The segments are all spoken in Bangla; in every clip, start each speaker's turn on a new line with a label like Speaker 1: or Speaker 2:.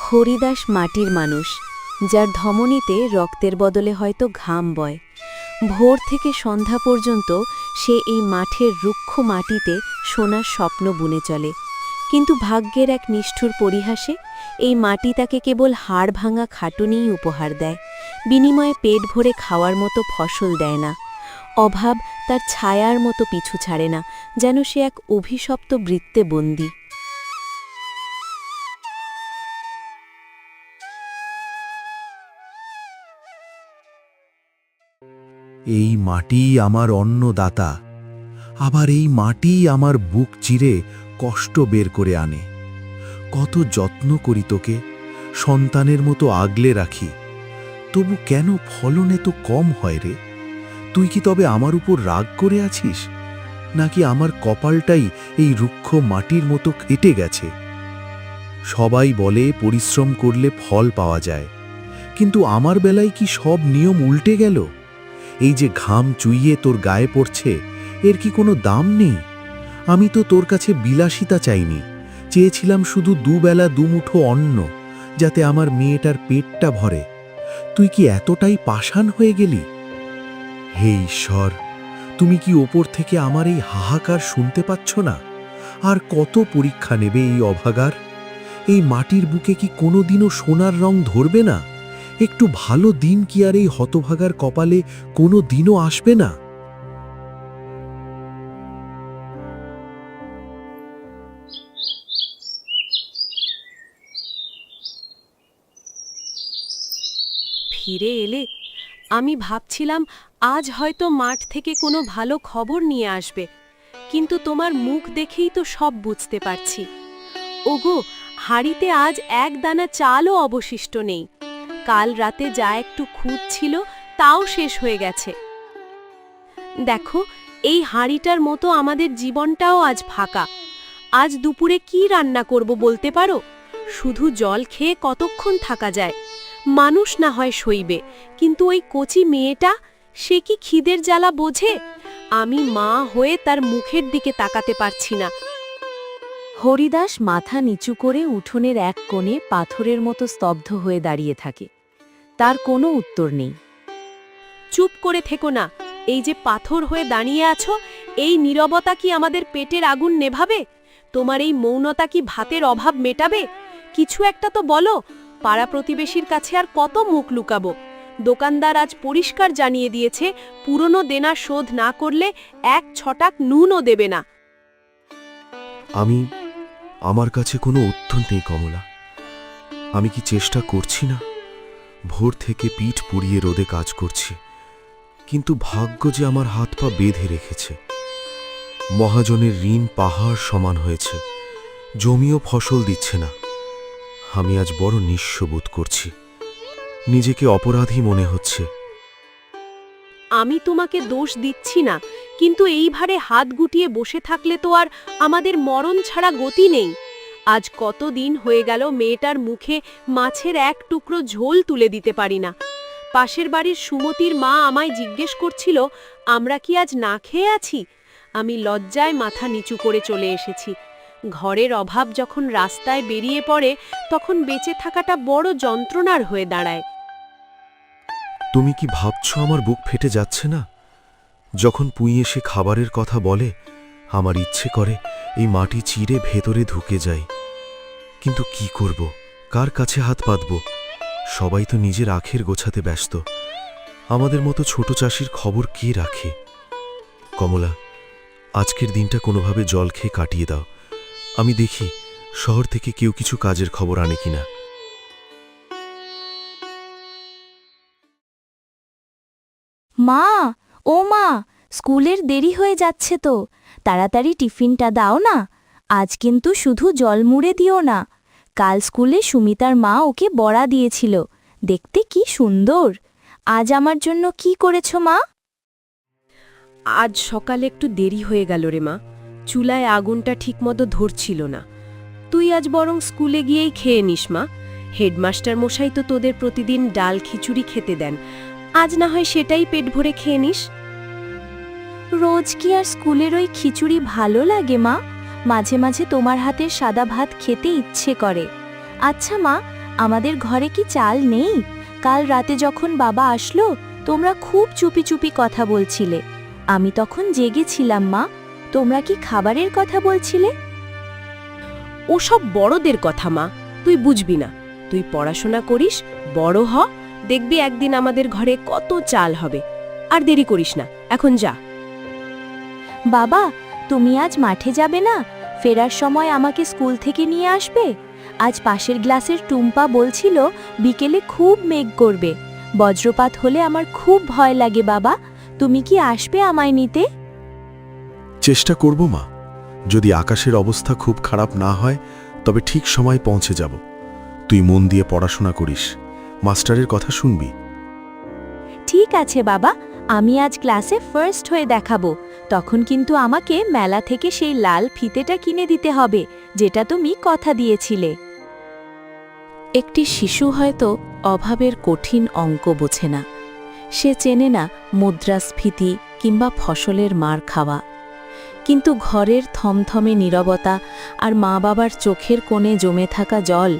Speaker 1: হরিদাস মাটির মানুষ, যার ধমনীতে রক্তের বদলে হয়তো ঘাম বয়। ভোর থেকে সন্ধ্যা পর্যন্ত সে এই মাঠের রুক্ষ মাটিতে সোনার স্বপ্ন বুনে চলে। কিন্তু ভাগ্যের এক নিষ্ঠুর পরিহাসে এই মাটি তাকে কেবল হাড় ভাঙা খাটুনিই উপহার দেয়, বিনিময়ে পেট ভরে খাওয়ার মতো ফসল দেয় না। অভাব তার ছায়ার মতো পিছু ছাড়ে না, যেন সে এক অভিশপ্ত বৃত্তে বন্দী।
Speaker 2: এই মাটি আমার অন্নদাতা, আবার এই মাটি আমার বুক চিরে কষ্ট বের করে আনে। কত যত্ন করি তোকে, সন্তানের মতো আগলে রাখি, তবু কেন ফলন এত কম হয় রে? তুই কি তবে আমার উপর রাগ করে আছিস, নাকি আমার কপালটাই এই রুক্ষ মাটির মতো কেটে গেছে? সবাই বলে পরিশ্রম করলে ফল পাওয়া যায়, কিন্তু আমার বেলায় কি সব নিয়ম উল্টে গেল? এই যে ঘাম চুইয়ে তোর গায়ে পড়ছে, এর কি কোনো দাম নেই? আমি তো তোর কাছে বিলাসিতা চাইনি, চেয়েছিলাম শুধু দুবেলা দুমুঠো অন্ন, যাতে আমার মেয়েটার পেটটা ভরে। তুই কি এতটাই পাষাণ হয়ে গেলি? হে ঈশ্বর, তুমি কি ওপর থেকে আমার এই হাহাকার শুনতে পাচ্ছ না? আর কত পরীক্ষা নেবে এই অভাগার? এই মাটির বুকে কি কোনোদিনও সোনার রং ধরবে না? একটু ভালো দিন কি আর এই হতভাগার কপালে কোনো দিনও আসবে না?
Speaker 1: ফিরে এলে? আমি ভাবছিলাম আজ হয়তো মাঠ থেকে কোনো ভালো খবর নিয়ে আসবে, কিন্তু তোমার মুখ দেখেই তো সব বুঝতে পারছি। ওগো, হাঁড়িতে আজ এক দানা চালও অবশিষ্ট নেই। কাল রাতে যা একটু খুদ ছিল তাও শেষ হয়ে গেছে। দেখো, এই হাঁড়িটার মতো আমাদের জীবনটাও আজ ফাঁকা। আজ দুপুরে কি রান্না করব বলতে পারো? শুধু জল খেয়ে কতক্ষণ থাকা যায়? মানুষ না হয় সইবে, কিন্তু ওই কচি মেয়েটা, সে কি খিদের জ্বালা বোঝে? আমি মা হয়ে তার মুখের দিকে তাকাতে পারছি না। হরিদাস মাথা নিচু করে উঠোনের এক কোণে পাথরের মতো স্তব্ধ হয়ে দাঁড়িয়ে থাকে। তার কোনো উত্তর নেই। চুপ করে থেকো না। এই যে পাথর হয়ে দাঁড়িয়ে আছো, এই নীরবতা কি আমাদের পেটের আগুন নেভাবে? তোমার এই মৌনতা কি ভাতের অভাব মেটাবে? কিছু একটা তো বলো। পাড়া প্রতিবেশীর কাছে আর কত মুখ লুকাবো? দোকানদার আজ পরিষ্কার জানিয়ে দিয়েছে, পুরনো দেনা শোধ না করলে এক ছটাক নুনও দেবে না।
Speaker 2: আমার কাছে কোনো উত্তর নেই কমলা। আমি কি চেষ্টা করছি না? ভোর থেকে পিঠ পুড়িয়ে রোদে কাজ করছি, কিন্তু ভাগ্য যে আমার হাত পা বেঁধে রেখেছে। মহাজনের ঋণ পাহাড় সমান হয়েছে, জমিও ফসল দিচ্ছে না। আমি আজ বড় নিঃস্ব বোধ করছি, নিজেকে অপরাধী মনে হচ্ছে।
Speaker 1: আমি তোমাকে দোষ দিচ্ছি না, কিন্তু এইভাবে হাত গুটিয়ে বসে থাকলে তো আর আমাদের মরণ ছাড়া গতি নেই। আজ কত দিন হয়ে গেল মেয়েটার মুখে মাছের এক টুকরো ঝোল তুলে দিতে পারি না। পাশের বাড়ির সুমতির মা আমায় জিজ্ঞেস করছিল, আমরা কি আজ না খেয়ে আছি? আমি লজ্জায় মাথা নিচু করে চলে এসেছি। ঘরের অভাব যখন রাস্তায় বেরিয়ে পড়ে, তখন বেঁচে থাকাটা বড় যন্ত্রণার হয়ে দাঁড়ায়।
Speaker 2: তুমি কি ভাবছো আমার বুক ফেটে যাচ্ছে না? যখন পুঁই এসে খাবারের কথা বলে, আমার ইচ্ছে করে এই মাটি চিরে ভেতরে ঢুকে যাই। কিন্তু কি করব, কার কাছে হাত পাতব? সবাই তো নিজের আখের গোছাতে ব্যস্ত। আমাদের মতো ছোট চাষির খবর কে রাখে? কমলা, আজকের দিনটা কোনোভাবে জল খেয়ে কাটিয়ে দাও। আমি দেখি শহর থেকে কেউ কিছু কাজের খবর আনে কিনা।
Speaker 3: মা, ও মা, স্কুলের দেরি হয়ে যাচ্ছে তো, তাড়াতাড়ি টিফিনটা দাও না। আজ কিন্তু শুধু জল মুড়ে দিও না। কাল স্কুলে সুমিতার মা ওকে বড়া দিয়েছিল, দেখতে কি সুন্দর। আজ আমার জন্য কি করেছো মা?
Speaker 1: আজ সকালে একটু দেরি হয়ে গেল রে মা, চুলায় আগুনটা ঠিকমতো ধরছিল না। তুই আজ বরং স্কুলে গিয়েই খেয়ে নিস মা। হেডমাস্টার মশাই তো তোদের প্রতিদিন ডাল খিচুড়ি খেতে দেন, আজ না হয় সেটাই পেট ভরে খেয়ে নিস।
Speaker 3: রোজ কি আর স্কুলের ওই খিচুড়ি ভালো লাগে মা? মাঝে মাঝে তোমার হাতের সাদা ভাত খেতে ইচ্ছে করে। আচ্ছা মা, আমাদের ঘরে কি চাল নেই? কাল রাতে যখন বাবা আসলো তোমরা খুব চুপি চুপি কথা বলছিলে। আমি তখন জেগেছিলাম মা। তোমরা কি খাবারের কথা বলছিলে?
Speaker 1: ওসব বড়দের কথা মা, তুই বুঝবি না। তুই পড়াশোনা করিস, বড় হ, দেখবি একদিন আমাদের ঘরে কত চাল হবে। আর দেরি করিস না, এখন যা।
Speaker 3: বাবা, তুমি আজ মাঠে যাবে না? ফেরার সময় আমাকে স্কুল থেকে নিয়ে আসবে? আজ পাশের গ্লাসের টুম্পা বলছিল বিকেলে খুব মেঘ করবে, বজ্রপাত হলে আমার খুব ভয় লাগে। বাবা, তুমি কি আসবে আমায় নিতে?
Speaker 2: চেষ্টা করব মা। যদি আকাশের অবস্থা খুব খারাপ না হয় তবে ঠিক সময় পৌঁছে যাব। তুই মন দিয়ে পড়াশোনা করিস, মাস্টারের কথা শুনবি।
Speaker 3: ঠিক আছে বাবা, আমি আজ ক্লাসে ফার্স্ট হয়ে দেখাবো। তখন কিন্তু আমাকে মেলা থেকে সেই লাল ফিতেটা কিনে দিতে হবে, যেটা তুমি কথা দিয়েছিলে।
Speaker 4: একটি শিশু হয়তো অভাবের কঠিন অঙ্ক বোঝে না। সে চেনে না মুদ্রাস্ফীতি কিংবা ফসলের মার খাওয়া। কিন্তু ঘরের থমথমে নীরবতা আর মা বাবার চোখের কোণে জমে থাকা জল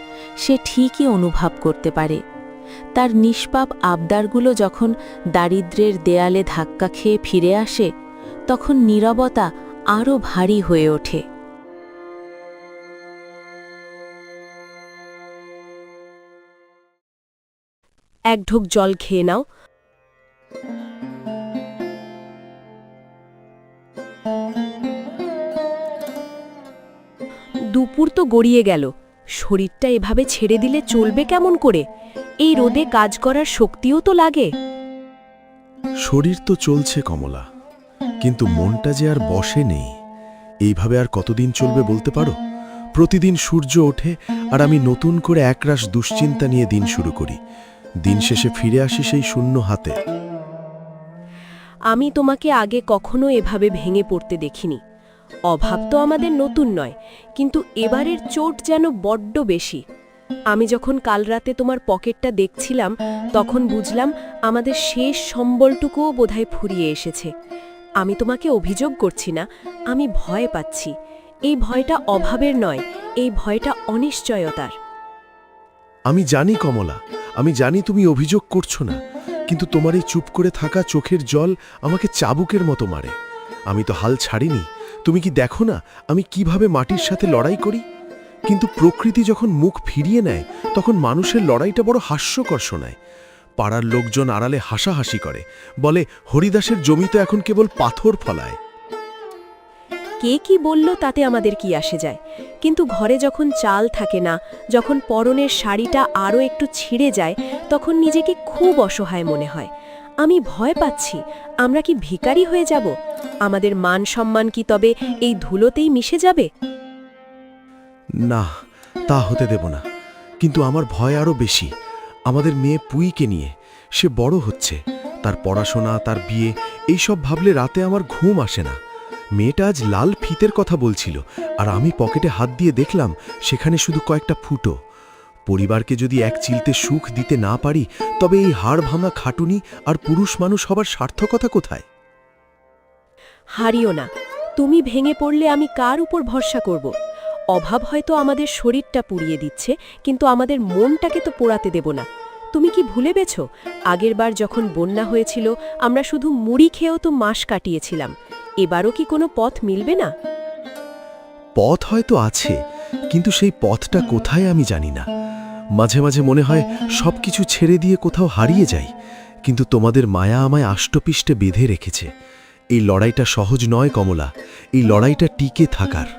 Speaker 4: সে ঠিকই অনুভব করতে পারে। তার নিষ্পাপ আবদারগুলো যখন দারিদ্র্যের দেয়ালে ধাক্কা খেয়ে ফিরে আসে, তখন নীরবতা আরও ভারী হয়ে ওঠে।
Speaker 1: এক ঢোক জল খেয়ে নাও। দুপুর তো গড়িয়ে গেল, শরীরটা এভাবে ছেড়ে দিলে চলবে কেমন করে? এই রোদে কাজ করার শক্তিও তো লাগে।
Speaker 2: শরীর তো চলছে কমলা, কিন্তু মনটা যে আর বসে নেই। এইভাবে আর কতদিন চলবে বলতে পারো? প্রতিদিন সূর্য ওঠে আর আমি নতুন করে একরাশ দুশ্চিন্তা নিয়ে দিন শুরু করি। দিন শেষে ফিরে আসি সেই শূন্য হাতে।
Speaker 1: আমি তোমাকে আগে কখনো এভাবে ভেঙে পড়তে দেখিনি। অভাব তো আমাদের নতুন নয়, কিন্তু এবারের চোট যেন বড্ড বেশি। আমি যখন কাল রাতে তোমার পকেটটা দেখছিলাম তখন বুঝলাম আমাদের শেষ সম্বলটুকুও বোধহয় ফুরিয়ে এসেছে। আমি তোমাকে অভিযোগ করছি না, আমি ভয় পাচ্ছি। এই ভয়টা অভাবের নয়, এই ভয়টা অনিশ্চয়তার।
Speaker 2: আমি জানি কমলা, আমি জানি তুমি অভিযোগ করছো না, কিন্তু তোমার এই চুপ করে থাকা চোখের জল আমাকে চাবুকের মতো মারে। আমি তো হাল ছাড়িনি। তুমি কি দেখো না আমি কিভাবে মাটির সাথে লড়াই করি? কিন্তু প্রকৃতি যখন মুখ ফিরিয়ে নেয় তখন মানুষের লড়াইটা বড় হাস্যকর শোনায়। পাড়ার লোকজন আড়ালে হাসাহাসি করে, বলে হরিদাসের জমিতে এখন কেবল পাথর ফলায়।
Speaker 1: কে কি বলল তাতে আমাদের কি আসে যায়? কিন্তু ঘরে যখন চাল থাকে না, যখন পরনের শাড়িটা আরও একটু ছিঁড়ে যায়, তখন নিজেকে খুব অসহায় মনে হয়। আমি ভয় পাচ্ছি, আমরা কি ভিখারি হয়ে যাব? আমাদের মান সম্মান কি তবে এই ধুলোতেই মিশে যাবে?
Speaker 2: না, তা হতে দেব না। কিন্তু আমার ভয় আরও বেশি আমাদের মেয়ে পুইকে নিয়ে। সে বড় হচ্ছে, তার পড়াশোনা, তার বিয়ে, এইসব ভাবলে রাতে আমার ঘুম আসে না। মেয়েটা আজ লাল ফিতের কথা বলছিল, আর আমি পকেটে হাত দিয়ে দেখলাম সেখানে শুধু কয়েকটা ফুটো। পরিবারকে যদি এক চিলতে সুখ দিতে না পারি, তবে এই হাড় ভাঙা খাটুনি আর পুরুষ মানুষ হবার সার্থকতা কোথায়?
Speaker 1: হারিও না। তুমি ভেঙে পড়লে আমি কার উপর ভরসা করব? অভাব হয়তো আমাদের শরীরটা পুড়িয়ে দিচ্ছে, কিন্তু আমাদের মনটাকে তো পোড়াতে দেব না। তুমি কি ভুলে গেছো আগেরবার যখন বন্যা হয়েছিল আমরা শুধু মুড়ি খেয়েও তো মাস কাটিয়েছিলাম? এবারও কি কোনো পথ মিলবে না?
Speaker 2: পথ হয়তো আছে, কিন্তু সেই পথটা কোথায় আমি জানি না। মাঝে মাঝে মনে হয় সবকিছু ছেড়ে দিয়ে কোথাও হারিয়ে যাই, কিন্তু তোমাদের মায়া আমায় আষ্টপিষ্টে বেঁধে রেখেছে। এই লড়াইটা সহজ নয় কমলা, এই লড়াইটা টিকে থাকার।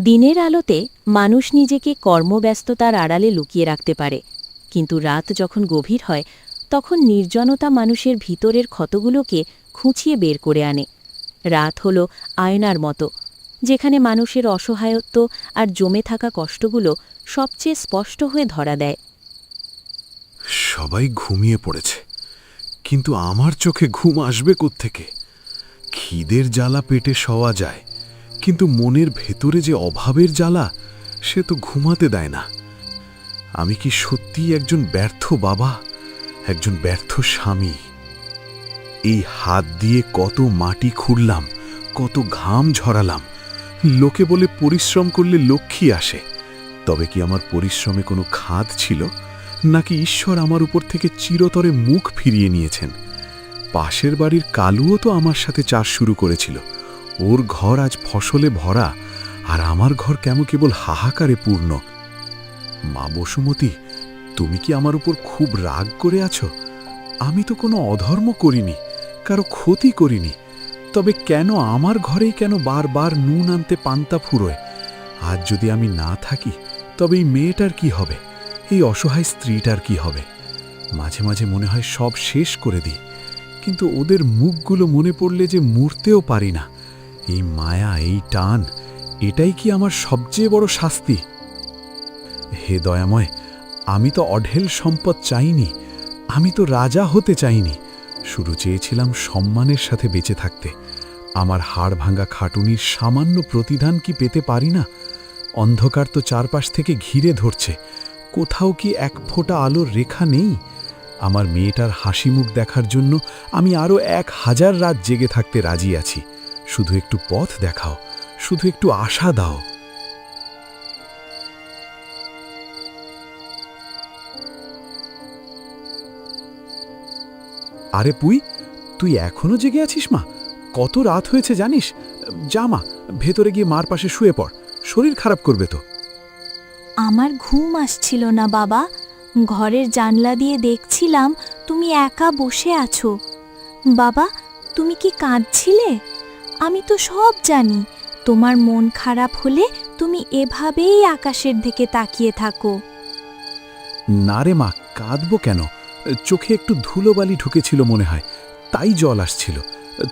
Speaker 4: দিনের আলোতে মানুষ নিজেকে কর্মব্যস্ততার আড়ালে লুকিয়ে রাখতে পারে, কিন্তু রাত যখন গভীর হয় তখন নির্জনতা মানুষের ভিতরের ক্ষতগুলোকে খুঁচিয়ে বের করে আনে। রাত হল আয়নার মতো, যেখানে মানুষের অসহায়ত্ব আর জমে থাকা কষ্টগুলো সবচেয়ে স্পষ্ট হয়ে ধরা দেয়।
Speaker 2: সবাই ঘুমিয়ে পড়েছে, কিন্তু আমার চোখে ঘুম আসবে কোত্থেকে? খিদের জ্বালা পেটে শোয়া যায়, কিন্তু মনের ভেতরে যে অভাবের জ্বালা, সে তো ঘুমাতে দেয় না। আমি কি সত্যিই একজন ব্যর্থ বাবা, একজন ব্যর্থ স্বামী? এই হাত দিয়ে কত মাটি খুঁড়লাম, কত ঘাম ঝরালাম। লোকে বলে পরিশ্রম করলে লক্ষ্মী আসে। তবে কি আমার পরিশ্রমে কোনো খাদ ছিল, নাকি ঈশ্বর আমার উপর থেকে চিরতরে মুখ ফিরিয়ে নিয়েছেন? পাশের বাড়ির কালুও তো আমার সাথে চাষ শুরু করেছিল। ওর ঘর আজ ফসলে ভরা, আর আমার ঘর কেবল হাহাকারে পূর্ণ। মা বসুমতী, তুমি কি আমার উপর খুব রাগ করে আছো? আমি তো কোনো অধর্ম করিনি, কারো ক্ষতি করিনি। তবে কেন আমার ঘরেই কেন বারবার নুন আনতে পান্তা ফুরোয়? আজ যদি আমি না থাকি, তবে এই মেয়েটার কি হবে? এই অসহায় স্ত্রীটার কি হবে? মাঝে মাঝে মনে হয় সব শেষ করে দিই, কিন্তু ওদের মুখগুলো মনে পড়লে যে মরতেও পারি না। এই মায়া, এই টান, এটাই কি আমার সবচেয়ে বড় শাস্তি? হে দয়াময়, আমি তো অঢেল সম্পদ চাইনি, আমি তো রাজা হতে চাইনি। শুরু চেয়েছিলাম সম্মানের সাথে বেঁচে থাকতে। আমার হাড় ভাঙা খাটুনির সামান্য প্রতিদান কি পেতে পারি না? অন্ধকার তো চারপাশ থেকে ঘিরে ধরছে, কোথাও কি এক ফোঁটা আলোর রেখা নেই? আমার মেয়েটার হাসি মুখ দেখার জন্য আমি আরও 1000 রাত জেগে থাকতে রাজি আছি। শুধু একটু পথ দেখাও, শুধু একটু আশা দাও। আরে পুই, তুই এখনো জেগে আছিস মা? কত রাত হয়েছে জানিস? যা মা, ভেতরে গিয়ে মার পাশে শুয়ে পড়, শরীর খারাপ করবে তো।
Speaker 3: আমার ঘুম আসছিল না বাবা। ঘরের জানলা দিয়ে দেখছিলাম তুমি একা বসে আছো। বাবা, তুমি কি কাঁদছিলে? আমি তো সব জানি। তোমার মন খারাপ হলে তুমি এভাবেই আকাশের দিকে তাকিয়ে থাকো।
Speaker 2: না রে মা, কাঁদবো কেন? চোখে একটু ধুলোবালি ঢুকেছিল মনে হয়, তাই জল আসছিল।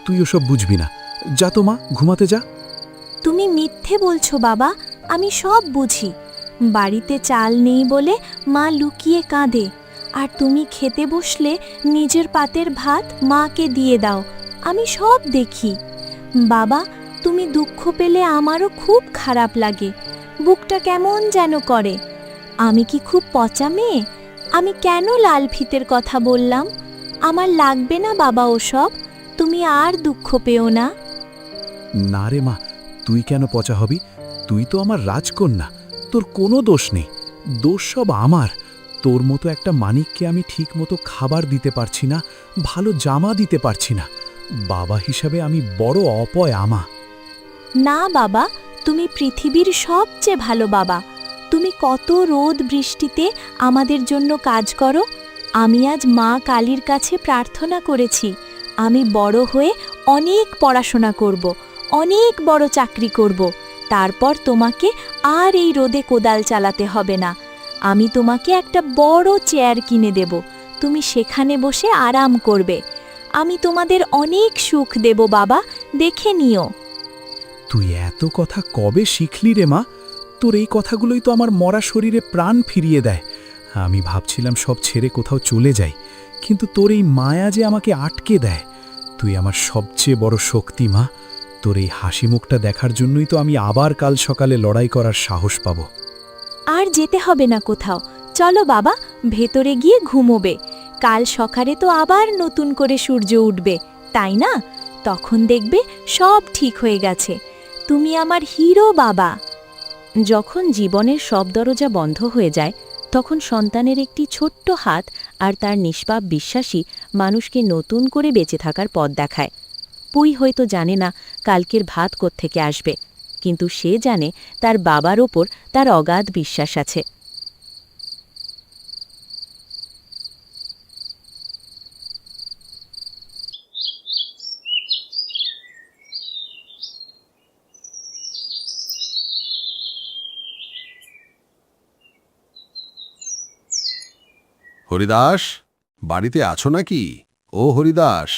Speaker 2: তুই ওসব বুঝবি না। যা তো মা, ঘুমাতে যা।
Speaker 3: তুমি মিথ্যে বলছো বাবা, আমি সব বুঝি। বাড়িতে চাল নেই বলে মা লুকিয়ে কাঁদে, আর তুমি খেতে বসলে নিজের পাতের ভাত মাকে দিয়ে দাও। আমি সব দেখি। বাবা, তুমি দুঃখ পেলে আমারও খুব খারাপ লাগে, বুকটা কেমন যেন করে। আমি কি খুব পচা মেয়ে? আমি কেন লাল ফিতের কথা বললাম? আমার লাগবে না বাবা ওসব, তুমি আর দুঃখ পেও না।
Speaker 2: না রে মা, তুই কেন পচা হবি? তুই তো আমার রাজকন্যা, তোর কোনো দোষ নেই। দোষ সব আমার। তোর মতো একটা মানিককে আমি ঠিক মতো খাবার দিতে পারছি না, ভালো জামা দিতে পারছি না। বাবা হিসাবে আমি বড় অপয়া।
Speaker 3: না বাবা, তুমি পৃথিবীর সবচেয়ে ভালো বাবা। তুমি কত রোদ বৃষ্টিতে আমাদের জন্য কাজ করো। আমি আজ মা কালীর কাছে প্রার্থনা করেছি, আমি বড় হয়ে অনেক পড়াশোনা করব, অনেক বড় চাকরি করব। তারপর তোমাকে আর এই রোদে কোদাল চালাতে হবে না। আমি তোমাকে একটা বড় চেয়ার কিনে দেব, তুমি সেখানে বসে আরাম করবে। আমি তোমাদের অনেক সুখ দেব বাবা, দেখে নিও।
Speaker 2: তুই এত কথা কবে শিখলি রে মা? তোর এই কথাগুলোই তো আমার মরা শরীরে প্রাণ ফিরিয়ে দেয়। আমি ভাবছিলাম সব ছেড়ে কোথাও চলে যাই, কিন্তু তোর এই মায়া যে আমাকে আটকে দেয়। তুই আমার সবচেয়ে বড় শক্তি মা। তোর এই হাসি মুখটা দেখার জন্যই তো আমি আবার কাল সকালে লড়াই করার সাহস পাব।
Speaker 3: আর যেতে হবে না কোথাও, চলো বাবা, ভেতরে গিয়ে ঘুমোবে। কাল সকালে তো আবার নতুন করে সূর্য উঠবে, তাই না? তখন দেখবে সব ঠিক হয়ে গেছে। তুমি আমার হিরো বাবা।
Speaker 4: যখন জীবনের সব দরজা বন্ধ হয়ে যায়, তখন সন্তানের একটি ছোট্ট হাত আর তার নিষ্পাপ বিশ্বাসী মানুষকে নতুন করে বেঁচে থাকার পথ দেখায়। পুই হয়তো জানে না কালকের ভাত কোত্থেকে আসবে, কিন্তু সে জানে তার বাবার ওপর তার অগাধ বিশ্বাস আছে।
Speaker 5: হরিদাস, বাড়িতে আছো নাকি? ও হরিদাস।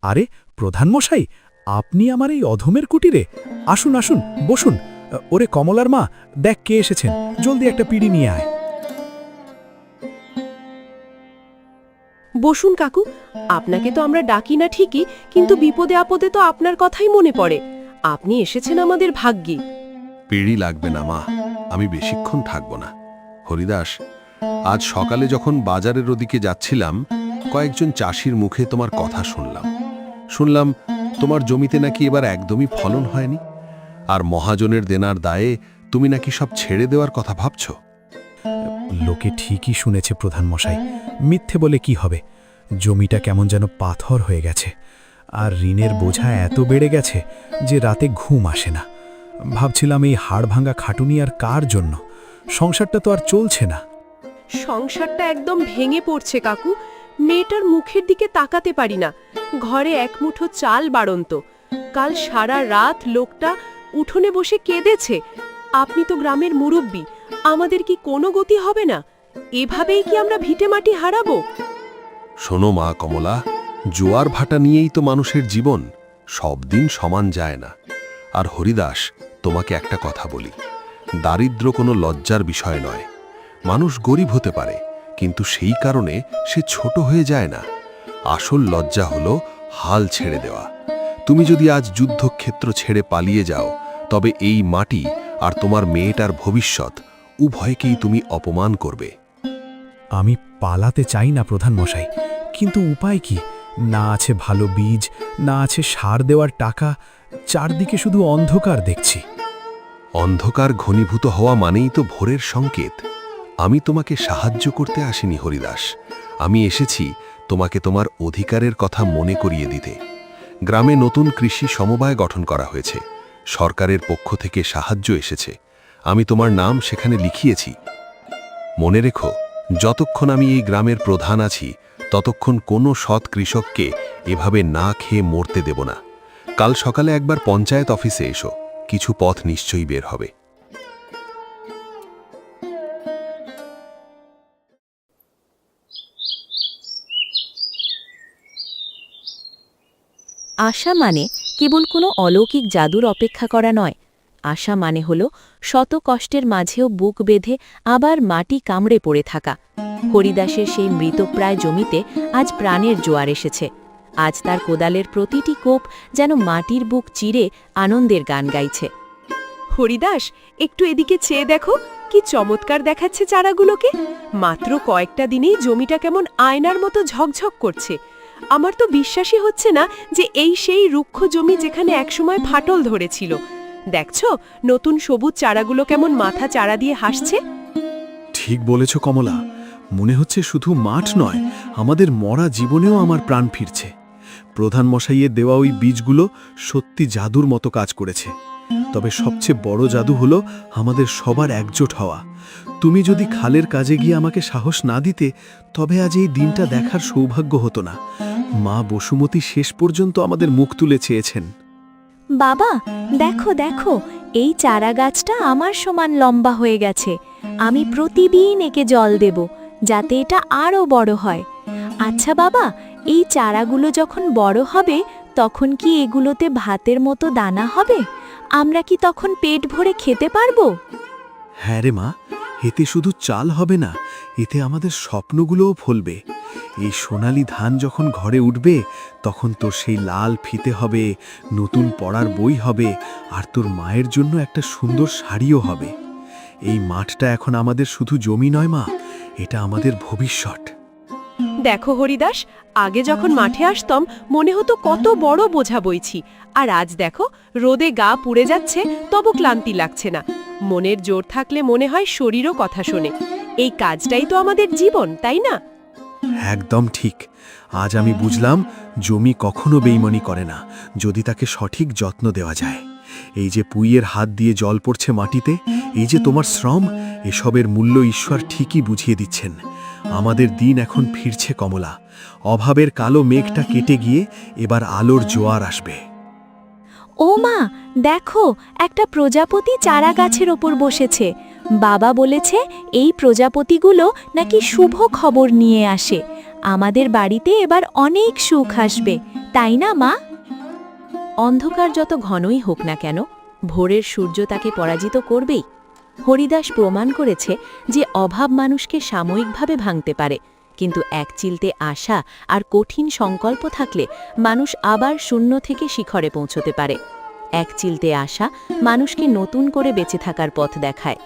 Speaker 2: আরে প্রধানমশাই, আপনি আমার এই অধমের কুটিরে? আসুন আসুন, বসুন। ওরে কমলার মা, দেখ কে এসেছেন, জলদি একটা পিড়ি নিয়ে আয়।
Speaker 1: বসুন কাকু, আপনাকে তো আমরা ডাকি না ঠিকই, কিন্তু বিপদে আপদে তো আপনার কথাই মনে পড়ে। আপনি এসেছেন আমাদের ভাগ্যে।
Speaker 5: পিড়ি লাগবে না মা, আমি বেশিক্ষণ থাকব না। হরিদাস, আজ সকালে যখন বাজারের ওদিকে যাচ্ছিলাম, কয়েকজন চাষির মুখে তোমার কথা শুনলাম তোমার জমিতে নাকি এবার একদমই ফলন হয়নি, আর মহাজনের দেনার দায়ে তুমি নাকি সব ছেড়ে দেওয়ার কথা ভাবছ।
Speaker 2: লোকে ঠিকই শুনেছে প্রধান মশাই, মিথ্যে বলে কি হবে। জমিটা কেমন যেন পাথর হয়ে গেছে, আর ঋণের বোঝা এত বেড়ে গেছে যে রাতে ঘুম আসে না। ভাবছিলাম এই হাড় ভাঙা খাটুনি আর কার জন্য? সংসারটা তো আর চলছে না।
Speaker 1: সংসারটা একদম ভেঙে পড়ছে কাকু। মেয়েটার মুখের দিকে তাকাতে পারি না। ঘরে এক মুঠো চাল বাড়ন্ত। কাল সারা রাত লোকটা উঠোনে বসে কেঁদেছে। আপনি তো গ্রামের মুরব্বি, আমাদের কি কোনো গতি হবে না? এভাবেই কি আমরা ভিটে মাটি হারাবো?
Speaker 5: শোনো মা কমলা, জোয়ার ভাটা নিয়েই তো মানুষের জীবন, সব দিন সমান যায় না। আর হরিদাস, তোমাকে একটা কথা বলি, দারিদ্র্য কোনো লজ্জার বিষয় নয়। মানুষ গরিব হতে পারে, কিন্তু সেই কারণে সে ছোট হয়ে যায় না। আসল লজ্জা হলো হাল ছেড়ে দেওয়া। তুমি যদি আজ যুদ্ধক্ষেত্র ছেড়ে পালিয়ে যাও, তবে এই মাটি আর তোমার মেয়েটার ভবিষ্যৎ উভয়কেই তুমি অপমান করবে।
Speaker 2: আমি পালাতে চাই না প্রধান মশাই, কিন্তু উপায় কি? না আছে ভালো বীজ, না আছে সার দেওয়ার টাকা, চারদিকে শুধু অন্ধকার দেখছি।
Speaker 5: অন্ধকার ঘনীভূত হওয়া মানেই তো ভোরের সংকেত। আমি তোমাকে সাহায্য করতে আসিনি হরিদাস, আমি এসেছি তোমাকে তোমার অধিকারের কথা মনে করিয়ে দিতে। গ্রামে নতুন কৃষি সমবায় গঠন করা হয়েছে, সরকারের পক্ষ থেকে সাহায্য এসেছে। আমি তোমার নাম সেখানে লিখিয়েছি। মনে রেখো, যতক্ষণ আমি এই গ্রামের প্রধান আছি, ততক্ষণ কোনো সৎ কৃষককে এভাবে না খেয়ে মরতে দেব না। কাল সকালে একবার পঞ্চায়েত অফিসে এসো, কিছু পথ নিশ্চয়ই বের হবে।
Speaker 4: আশা মানে কেবল কোনো অলৌকিক জাদুর অপেক্ষা করা নয়। আশা মানে হল শত কষ্টের মাঝেও বুক বেঁধে আবার মাটি কামড়ে পড়ে থাকা। হরিদাসের সেই মৃতপ্রায় জমিতে আজ প্রাণের জোয়ার এসেছে। আজ তার কোদালের প্রতিটি কোপ যেন মাটির বুক চিরে আনন্দের গান গাইছে।
Speaker 1: হরিদাস, একটু এদিকে চেয়ে দেখো, কি চমৎকার দেখাচ্ছে চারাগুলোকে। মাত্র কয়েকটা দিনেই জমিটা কেমন আয়নার মতো ঝকঝক করছে। আমার তো বিশ্বাসই হচ্ছে না যে এই সেই রুক্ষ জমি যেখানে একসময় ফাটল ধরেছিল। দেখছো নতুন সবুজ চারাগুলো কেমন মাথা চারা দিয়ে হাসছে।
Speaker 2: ঠিক বলেছ কমলা, মনে হচ্ছে শুধু মাঠ নয়, আমাদের মরা জীবনেও আমার প্রাণ ফিরছে। প্রধান মশাইয়ের দেওয়া ওই বীজগুলো সত্যি জাদুর মতো কাজ করেছে। তবে সবচেয়ে বড় জাদু হলো আমাদের সবার একজোট হওয়া। তুমি যদি খালের কাজে গিয়ে আমাকে সাহস না দিতে, তবে আজ এই দিনটা দেখার সৌভাগ্য হতো না। মা বসুমতী শেষ পর্যন্ত আমাদের মুখ তুলে চেয়েছেন।
Speaker 3: বাবা, দেখো দেখো, এই চারা গাছটা আমার সমান লম্বা হয়ে গেছে। আমি প্রতিদিন একে জল দেব, যাতে এটা আরও বড় হয়। আচ্ছা বাবা, এই চারাগুলো যখন বড় হবে, তখন কি এগুলোতে ভাতের মতো দানা হবে? আমরা কি তখন পেট ভরে খেতে পারবো?
Speaker 2: হ্যাঁ রে মা, এতে শুধু চাল হবে না, এতে আমাদের স্বপ্নগুলোও ফলবে। এই সোনালি ধান যখন ঘরে উঠবে, তখন তোর সেই লাল ফিতে হবে, নতুন পড়ার বই হবে, আর তোর মায়ের জন্য একটা সুন্দর শাড়িও হবে। এই মাঠটা এখন আমাদের শুধু জমি নয় মা, এটা আমাদের ভবিষ্যৎ।
Speaker 1: দেখো হরিদাস, আগে যখন মাঠে আসতাম মনে হতো কত বড় বোঝা বইছি, আর আজ দেখো রোদে গা পুড়ে যাচ্ছে, তবু ক্লান্তি লাগছে না। মনের জোর থাকলে মনে হয় শরীরও কথা শোনে। এই কাজটাই তো আমাদের জীবন, তাই না?
Speaker 2: একদম ঠিক। আজ আমি বুঝলাম, জমি কখনো বেইমানি করে না, যদি তাকে সঠিক যত্ন দেওয়া যায়। এই যে পুইয়ের হাত দিয়ে জল পড়ছে মাটিতে, এই যে তোমার শ্রম, এসবের মূল্য ঈশ্বর ঠিকই বুঝিয়ে দিচ্ছেন। আমাদের দিন এখন ফিরছে কমলা। অভাবের কালো মেঘটা কেটে গিয়ে এবার আলোর জোয়ার আসবে।
Speaker 3: ও মা, দেখো, একটা প্রজাপতি চারা গাছের ওপর বসেছে। বাবা বলেছে এই প্রজাপতিগুলো নাকি শুভ খবর নিয়ে আসে। আমাদের বাড়িতে এবার অনেক সুখ আসবে, তাই না মা?
Speaker 4: অন্ধকার যত ঘনই হোক না কেন, ভোরের সূর্য তাকে পরাজিত করবেই। হরিদাস প্রমাণ করেছে যে অভাব মানুষকে সাময়িকভাবে ভাঙতে পারে, কিন্তু একচিলতে আশা আর কঠিন সংকল্প থাকলে মানুষ আবার শূন্য থেকে শিখরে পৌঁছতে পারে। একচিলতে আশা মানুষকে নতুন করে বেঁচে থাকার পথ দেখায়।